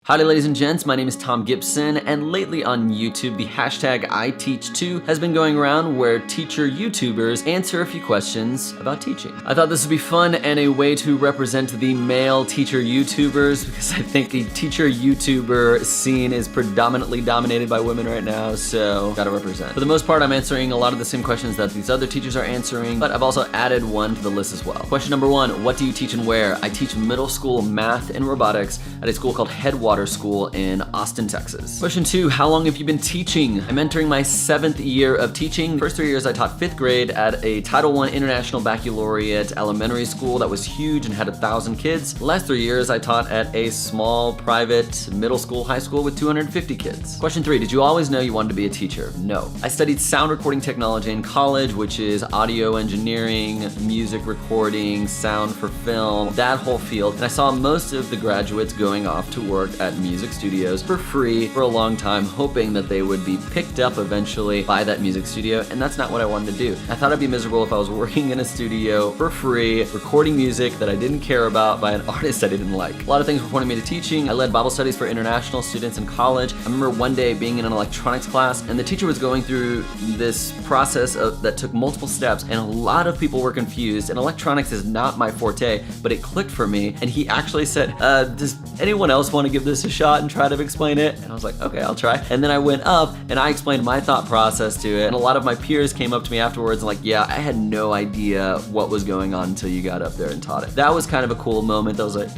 Howdy ladies and gents, my name is Thom Gibson, and lately on YouTube, the hashtag iteachtoo has been going around where teacher YouTubers answer a few questions about teaching. I thought this would be fun and a way to represent the male teacher YouTubers because I think the teacher YouTuber scene is predominantly dominated by women right now, so gotta represent. For the most part, I'm answering a lot of the same questions that these other teachers are answering, but I've also added one to the list as well. Question number one, what do you teach and where? I teach middle school math and robotics at a school called Headwater School in Austin, Texas. Question two, how long have you been teaching? I'm entering my 7th year of teaching. First 3 years I taught 5th grade at a Title I International Baccalaureate elementary school that was huge and had 1,000 kids. The last 3 years I taught at a small private middle school, high school with 250 kids. Question three, did you always know you wanted to be a teacher? No. I studied sound recording technology in college, which is audio engineering, music recording, sound for film, that whole field. And I saw most of the graduates going off to work at music studios for free for a long time, hoping that they would be picked up eventually by that music studio, and that's not what I wanted to do. I thought I'd be miserable if I was working in a studio for free, recording music that I didn't care about by an artist I didn't like. A lot of things were pointing me to teaching. I led Bible studies for international students in college. I remember one day being in an electronics class, and the teacher was going through this process that took multiple steps, and a lot of people were confused, and electronics is not my forte, but it clicked for me, and he actually said, does anyone else want to give this a shot and try to explain it? And I was like, okay, I'll try. And then I went up and I explained my thought process to it, and a lot of my peers came up to me afterwards and like, yeah, I had no idea what was going on until you got up there and taught it. That was kind of a cool moment. That was like,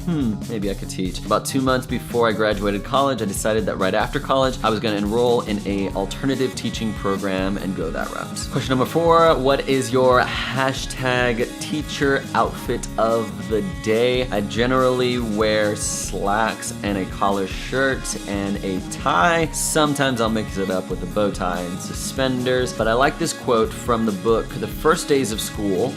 maybe I could teach. About 2 months before I graduated college, I decided that right after college, I was gonna enroll in a alternative teaching program and go that route. Question number four, what is your hashtag teacher outfit of the day? I generally wear slacks and a collar shirt and a tie. Sometimes I'll mix it up with a bow tie and suspenders, but I like this quote from the book, The First Days of School.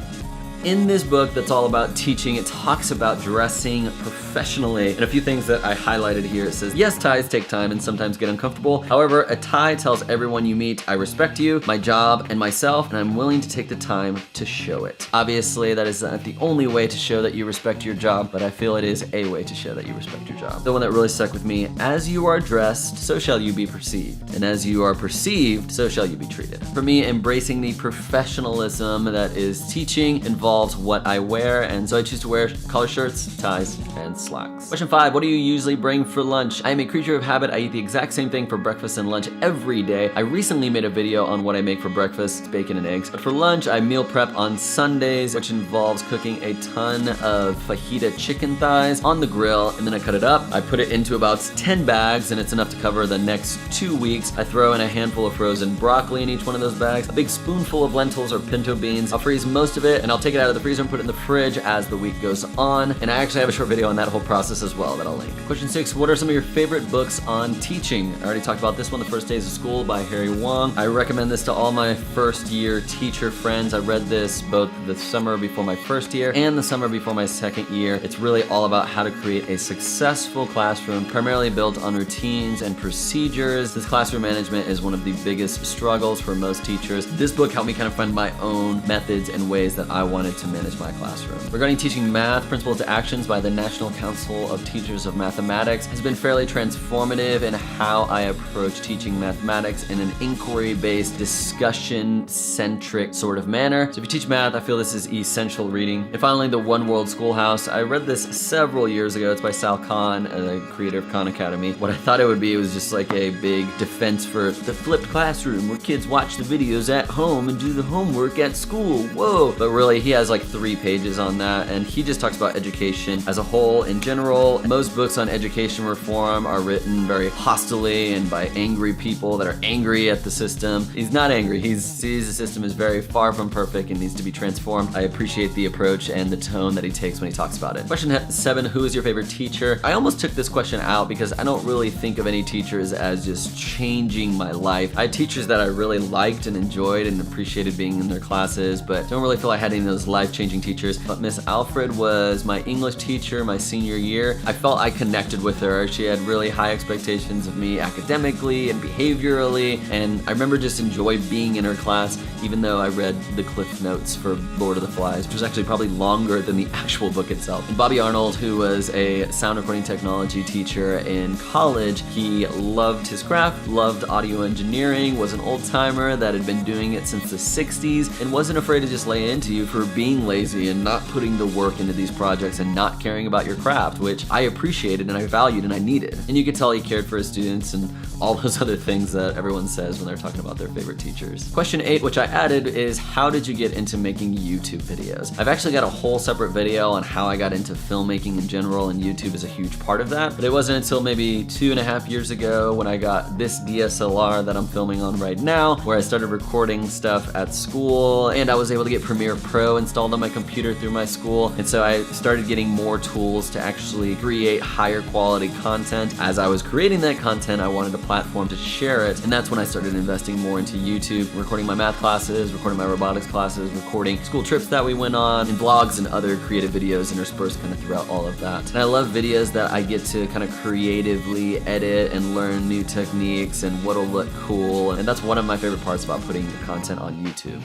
In this book that's all about teaching, it talks about dressing professionally. And a few things that I highlighted here. It says, yes, ties take time and sometimes get uncomfortable. However, a tie tells everyone you meet, I respect you, my job, and myself, and I'm willing to take the time to show it. Obviously, that is not the only way to show that you respect your job, but I feel it is a way to show that you respect your job. The one that really stuck with me, as you are dressed, so shall you be perceived. And as you are perceived, so shall you be treated. For me, embracing the professionalism that is teaching involves what I wear, and so I choose to wear collar shirts, ties, and slacks. Question five, what do you usually bring for lunch? I am a creature of habit. I eat the exact same thing for breakfast and lunch every day. I recently made a video on what I make for breakfast, bacon and eggs, but for lunch, I meal prep on Sundays, which involves cooking a ton of fajita chicken thighs on the grill, and then I cut it up. I put it into about 10 bags, and it's enough to cover the next 2 weeks. I throw in a handful of frozen broccoli in each one of those bags, a big spoonful of lentils or pinto beans. I'll freeze most of it, and I'll take it out of the freezer and put it in the fridge as the week goes on. And I actually have a short video on that whole process as well that I'll link. Question six, what are some of your favorite books on teaching? I already talked about this one, The First Days of School by Harry Wong. I recommend this to all my first year teacher friends. I read this both the summer before my first year and the summer before my second year. It's really all about how to create a successful classroom, primarily built on routines and procedures. This classroom management is one of the biggest struggles for most teachers. This book helped me kind of find my own methods and ways that I wanted to manage my classroom. Regarding teaching math, Principles to Actions by the National Council of Teachers of Mathematics has been fairly transformative in how I approach teaching mathematics in an inquiry-based, discussion-centric sort of manner. So if you teach math, I feel this is essential reading. And finally, The One World Schoolhouse. I read this several years ago. It's by Sal Khan, the creator of Khan Academy. What I thought it would be was just like a big defense for the flipped classroom where kids watch the videos at home and do the homework at school. Whoa! But really, he has like 3 pages on that, and he just talks about education as a whole in general. Most books on education reform are written very hostilely and by angry people that are angry at the system. He's not angry. He sees the system is very far from perfect and needs to be transformed. I appreciate the approach and the tone that he takes when he talks about it. Question seven, who is your favorite teacher? I almost took this question out because I don't really think of any teachers as just changing my life. I had teachers that I really liked and enjoyed and appreciated being in their classes, but don't really feel I had any of those those life-changing teachers. But Miss Alfred was my English teacher my senior year. I felt I connected with her. She had really high expectations of me academically and behaviorally, and I remember just enjoyed being in her class, even though I read the Cliff Notes for Lord of the Flies, which was actually probably longer than the actual book itself. And Bobby Arnold, who was a sound recording technology teacher in college, he loved his craft, loved audio engineering, was an old-timer that had been doing it since the 60s, and wasn't afraid to just lay into you for being lazy and not putting the work into these projects and not caring about your craft, which I appreciated and I valued and I needed. And you could tell he cared for his students and all those other things that everyone says when they're talking about their favorite teachers. Question 8, which I added, is how did you get into making YouTube videos? I've actually got a whole separate video on how I got into filmmaking in general, and YouTube is a huge part of that. But it wasn't until maybe 2.5 years ago when I got this DSLR that I'm filming on right now, where I started recording stuff at school, and I was able to get Premiere Pro installed on my computer through my school. And so I started getting more tools to actually create higher quality content. As I was creating that content, I wanted a platform to share it, and that's when I started investing more into YouTube, recording my math classes, recording my robotics classes, recording school trips that we went on, and vlogs and other creative videos interspersed kind of throughout all of that. And I love videos that I get to kind of creatively edit and learn new techniques and what'll look cool, and that's one of my favorite parts about putting your content on YouTube.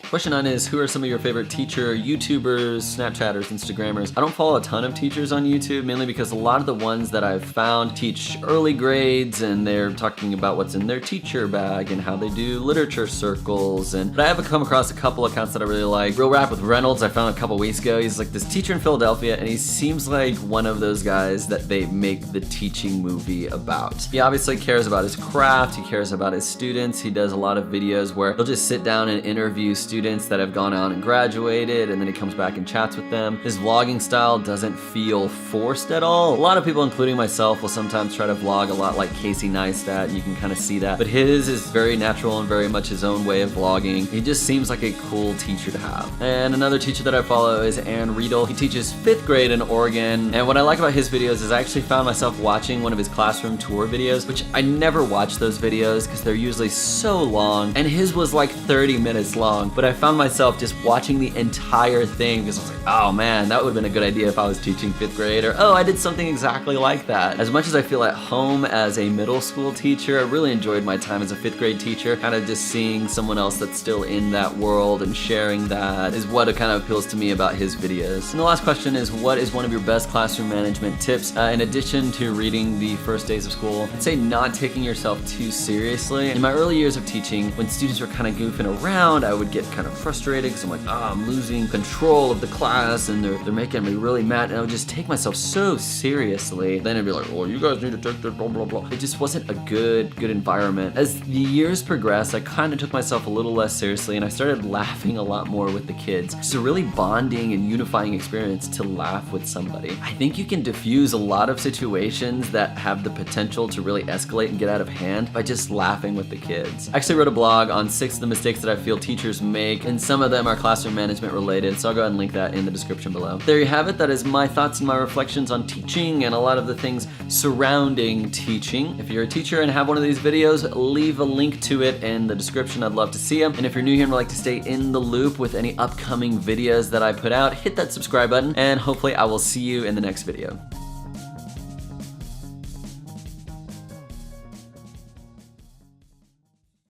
Question 9 is, who are some of your favorite teacher YouTubers, Snapchatters, Instagrammers? I don't follow a ton of teachers on YouTube, mainly because a lot of the ones that I've found teach early grades, and they're talking about what's in their teacher bag and how they do literature circles. But I have come across a couple accounts that I really like. Real Rap with Reynolds, I found a couple weeks ago. He's like this teacher in Philadelphia, and he seems like one of those guys that they make the teaching movie about. He obviously cares about his craft, he cares about his students. He does a lot of videos where he'll just sit down and interview students that have gone on and graduated, and then he comes back and chats with them. His vlogging style doesn't feel forced at all. A lot of people, including myself, will sometimes try to vlog a lot like Casey Neistat, and you can kind of see that. But his is very natural and very much his own way of vlogging. He just seems like a cool teacher to have. And another teacher that I follow is Ann Riedel. He teaches 5th grade in Oregon, and what I like about his videos is I actually found myself watching one of his classroom tour videos, which I never watch those videos because they're usually so long, and his was like 30 minutes long, but I found myself just watching the entire thing because I was like, oh man, that would have been a good idea if I was teaching 5th grade, or oh, I did something exactly like that. As much as I feel at home as a middle school teacher, I really enjoyed my time as a 5th grade teacher. Kind of just seeing someone else that's still in that world and sharing that is what kind of appeals to me about his videos. And the last question is, what is one of your best classroom management tips? In addition to reading the first days of school, I'd say not taking yourself too seriously. In my early years of teaching, when students were kind of goofing around, I would get kind of frustrated because I'm like, oh, I'm losing control of the class and they're making me really mad, and I would just take myself so seriously. Then I'd be like, well, you guys need to take this, blah, blah, blah. It just wasn't a good environment. As the years progressed, I kind of took myself a little less seriously, and I started laughing a lot more with the kids. It's a really bonding and unifying experience to laugh with somebody. I think you can diffuse a lot of situations that have the potential to really escalate and get out of hand by just laughing with the kids. I actually wrote a blog on 6 of the mistakes that I feel teachers make, and some of them are classroom management related, so I'll go ahead and link that in the description below. There you have it. That is my thoughts and my reflections on teaching and a lot of the things surrounding teaching. If you're a teacher and have one of these videos, leave a link to it in the description. I'd love to see them. And if you're new here and would like to stay in the loop with any upcoming videos that I put out, hit that subscribe button, and hopefully I will see you in the next video.